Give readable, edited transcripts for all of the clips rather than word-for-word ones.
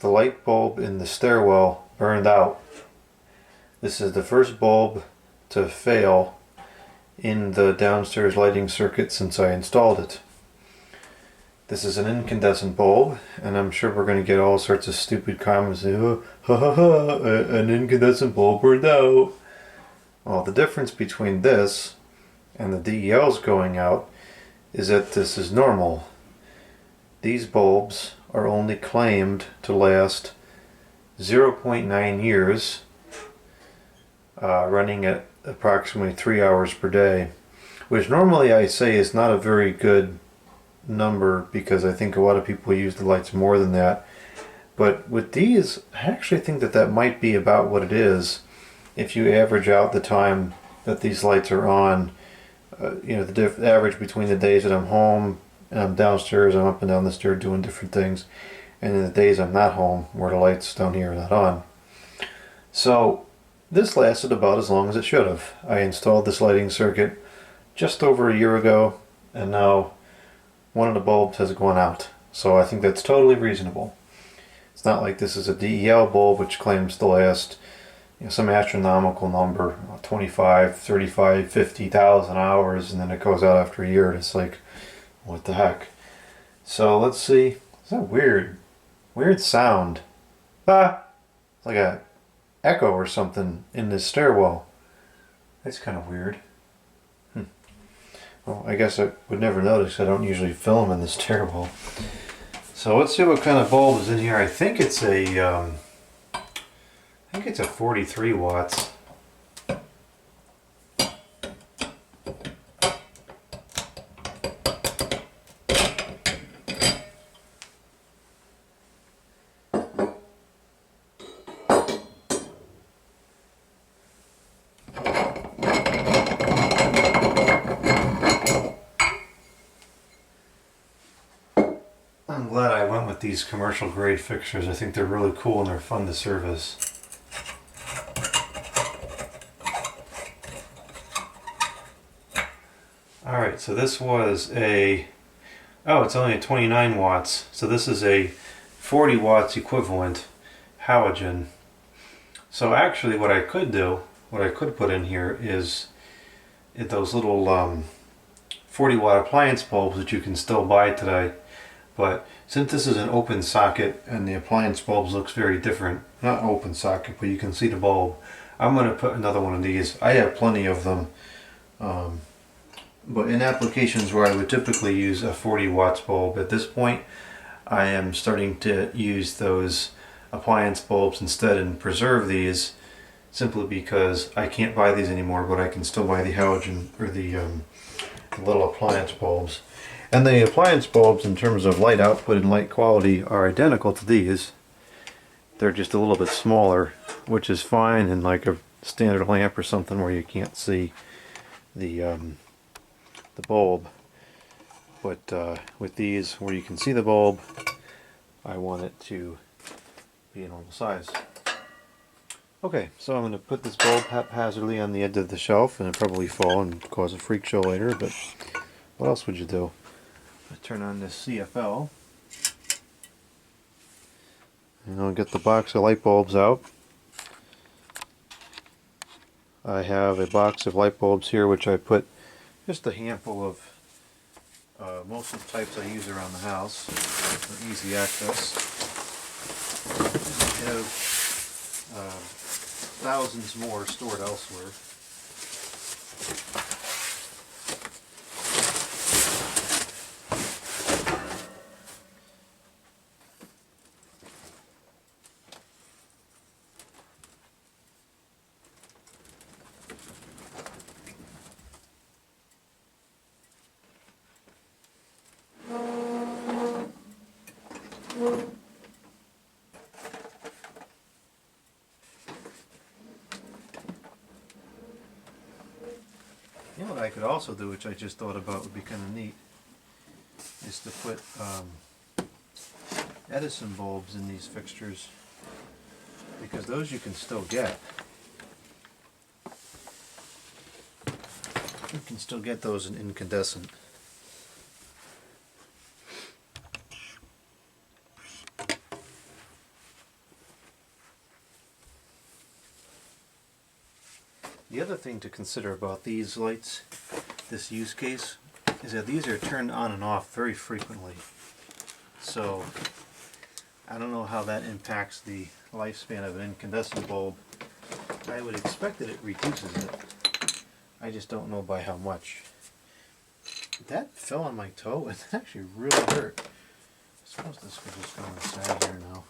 the light bulb in the stairwell burned out. This is the first bulb to fail in the downstairs lighting circuit since I installed it. This is an incandescent bulb, and I'm sure we're going to get all sorts of stupid comments saying, oh, ha ha ha, an incandescent bulb burned out. Well, the difference between this and the DELs going out is that this is normal. These bulbs are only claimed to last 0.9 years, running at approximately 3 hours per day, which normally I say is not a very good number because I think a lot of people use the lights more than that. But with these, I actually think that that might be about what it is. If you average out the time that these lights are on, the average between the days that I'm home and I'm downstairs, I'm up and down the stairs doing different things, and in the days I'm not home, where the lights down here are not on. So this lasted about as long as it should have. I installed this lighting circuit just over a year ago, and now one of the bulbs has gone out. So I think that's totally reasonable. It's not like this is a DEL bulb which claims to last some astronomical number, 25, 35, 50,000 hours, and then it goes out after a year, and it's like, what the heck? So let's see. Is that weird? Weird sound. Ah! It's like a echo or something in this stairwell. That's kind of weird. Well, I guess I would never notice. I don't usually film in the stairwell. So let's see what kind of bulb is in here. I think it's a 43 watts. I'm glad I went with these commercial grade fixtures. I think they're really cool and they're fun to service. Alright, so this was it's only a 29 watts. So this is a 40 watts equivalent halogen. So actually what I could put in here is those little 40 watt appliance bulbs that you can still buy today. But since this is an open socket and the appliance bulbs looks very different, not open socket, but you can see the bulb, I'm going to put another one of these. I have plenty of them. But in applications where I would typically use a 40 watts bulb, at this point I am starting to use those appliance bulbs instead and preserve these simply because I can't buy these anymore, but I can still buy the halogen or the little appliance bulbs. And the appliance bulbs, in terms of light output and light quality, are identical to these. They're just a little bit smaller, which is fine in like a standard lamp or something where you can't see the bulb. But with these, where you can see the bulb, I want it to be a normal size. Okay, so I'm going to put this bulb haphazardly on the edge of the shelf, and it'll probably fall and cause a freak show later, but what else would you do? I turn on this CFL, and I'll get the box of light bulbs out. I have a box of light bulbs here which I put just a handful of most of the types I use around the house for easy access. I have thousands more stored elsewhere. You know what I could also do, which I just thought about would be kind of neat, is to put Edison bulbs in these fixtures, because those you can still get. You can still get those in incandescent. The other thing to consider about these lights, this use case, is that these are turned on and off very frequently. So I don't know how that impacts the lifespan of an incandescent bulb. I would expect that it reduces it. I just don't know by how much. That fell on my toe and that actually really hurt. I suppose this could just go inside here now.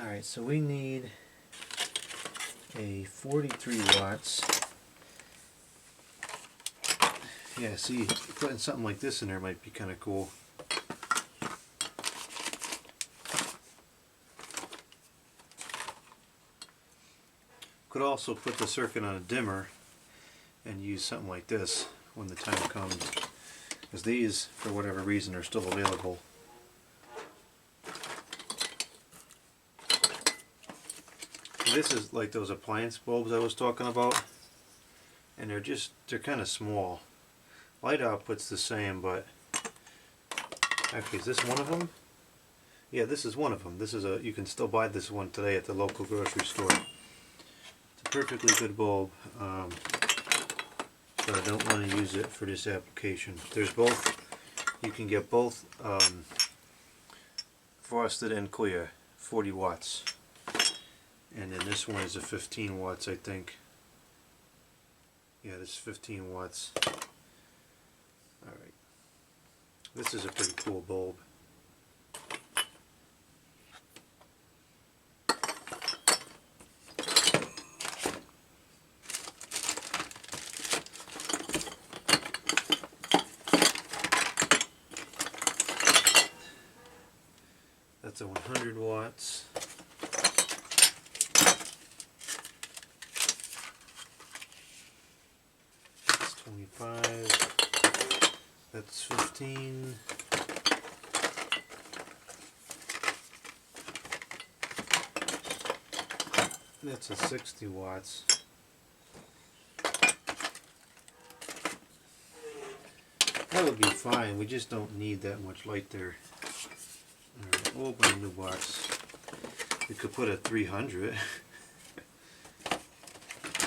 Alright, so we need a 43 watts. Yeah, see, putting something like this in there might be kind of cool. Could also put the circuit on a dimmer and use something like this when the time comes, because these, for whatever reason, are still available. This is like those appliance bulbs I was talking about, and they're kind of small. Light output's the same, but actually, is this one of them? Yeah, this is one of them. You can still buy this one today at the local grocery store. It's a perfectly good bulb, but I don't want to use it for this application. There's both. You can get both frosted and clear, 40 watts. And then this one is a 15 watts, I think. Yeah, this is 15 watts. Alright. This is a pretty cool bulb. That's a 100 watts. That's 25. That's 15. That's a 60 watts. That would be fine. We just don't need that much light there. Alright, we'll open a new box. We could put a 300.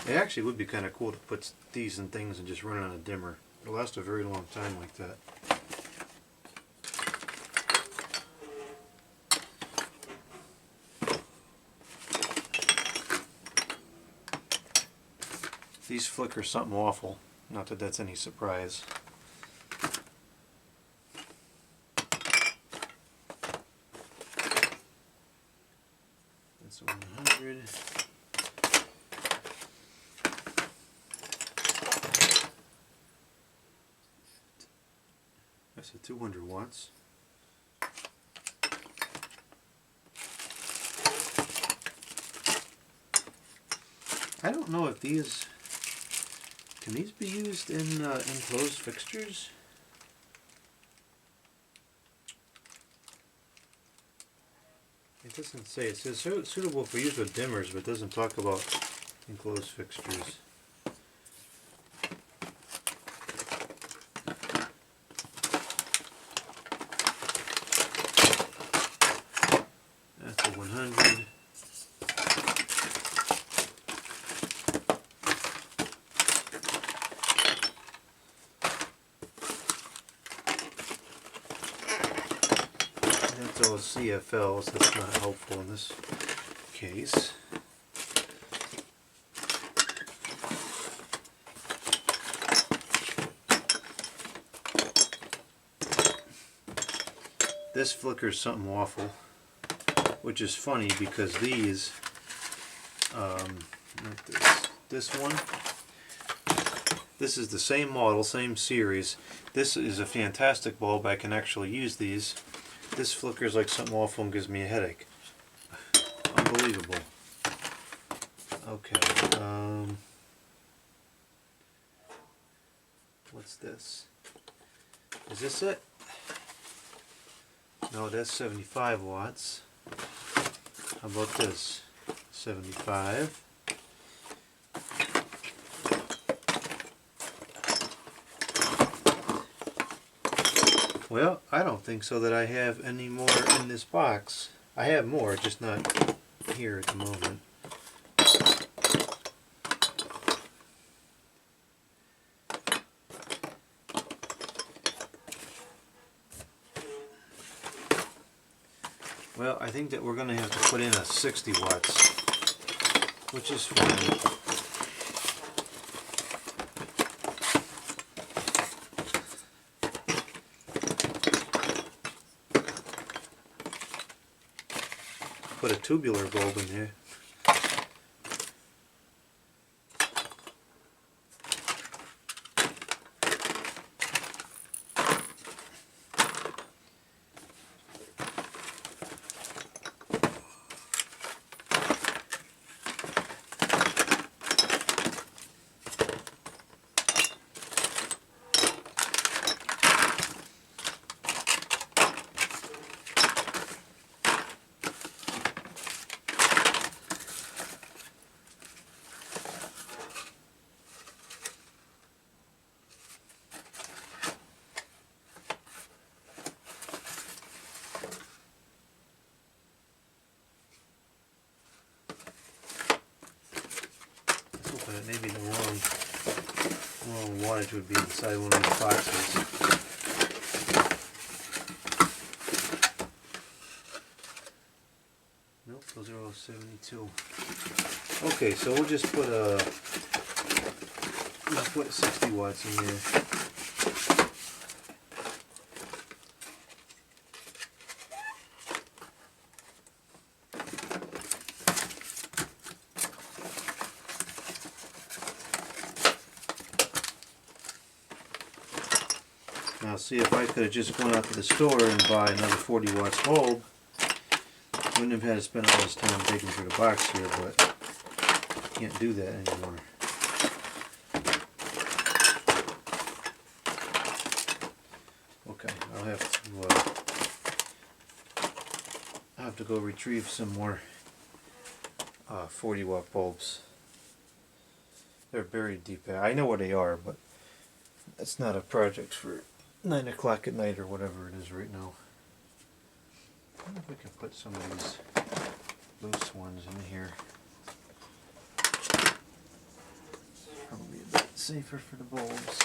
It actually would be kind of cool to put these and things and just run it on a dimmer. It'll last a very long time like that. These flicker something awful. Not that that's any surprise. That's a 100. That's a 200 watts. I don't know if these can these be used in enclosed fixtures. It doesn't say. It says suitable for use with dimmers, but it doesn't talk about enclosed fixtures. That's a 100. That's all CFLs. That's not helpful in this case. This flickers something awful, which is funny because these, not this one, this is the same model, same series. This is a fantastic bulb. I can actually use these. This flickers like something awful and gives me a headache. Unbelievable. Okay. What's this? Is this it? No, that's 75 watts. How about this? 75. Well, I don't think so that I have any more in this box. I have more, just not here at the moment. Well, I think that we're going to have to put in a 60 watts, which is fine. Put a tubular bulb in there. Maybe the wrong wattage would be inside one of these boxes. Nope, those are all 72. Okay, so we'll just put 60 watts in there. Now see, if I could have just gone out to the store and buy another 40 watts bulb, wouldn't have had to spend all this time digging through the box here, but can't do that anymore. Okay, I'll have to go retrieve some more 40 watt bulbs. They're buried deep. I know where they are, but that's not a project for 9 o'clock at night or whatever it is right now. I wonder if we can put some of these loose ones in here. Probably a bit safer for the bulbs.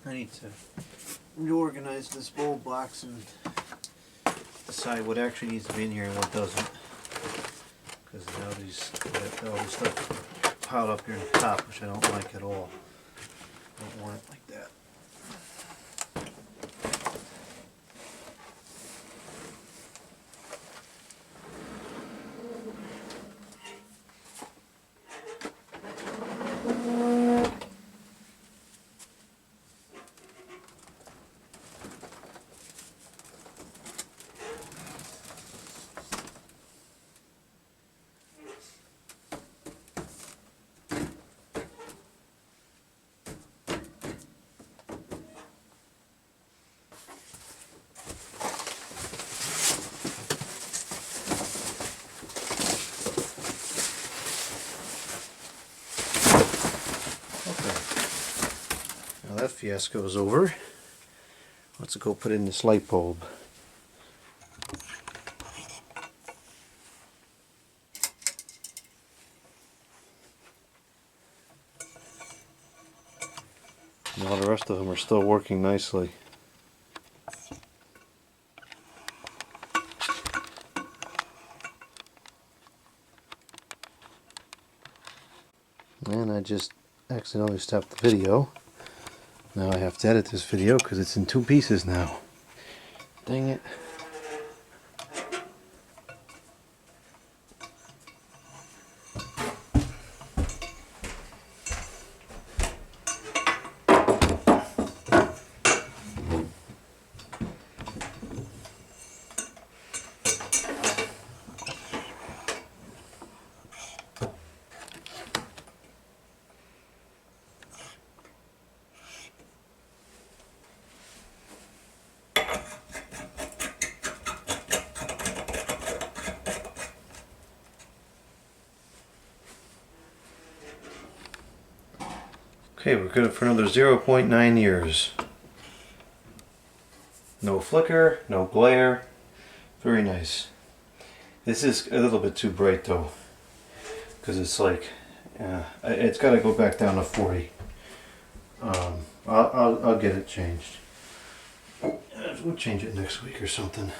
I need to reorganize this bulb box and decide what actually needs to be in here and what doesn't. Because now all this stuff piled up here on the top, which I don't like at all. I don't want it like that. That fiasco is over. Let's go put in this light bulb. And all the rest of them are still working nicely. And I just accidentally stopped the video. Now I have to edit this video because it's in 2 pieces now. Dang it. Okay, we're good for another 0.9 years. No flicker, no glare, Very nice. This is a little bit too bright though, because it's like, it's got to go back down to 40. I'll get it changed. We'll change it next week or something.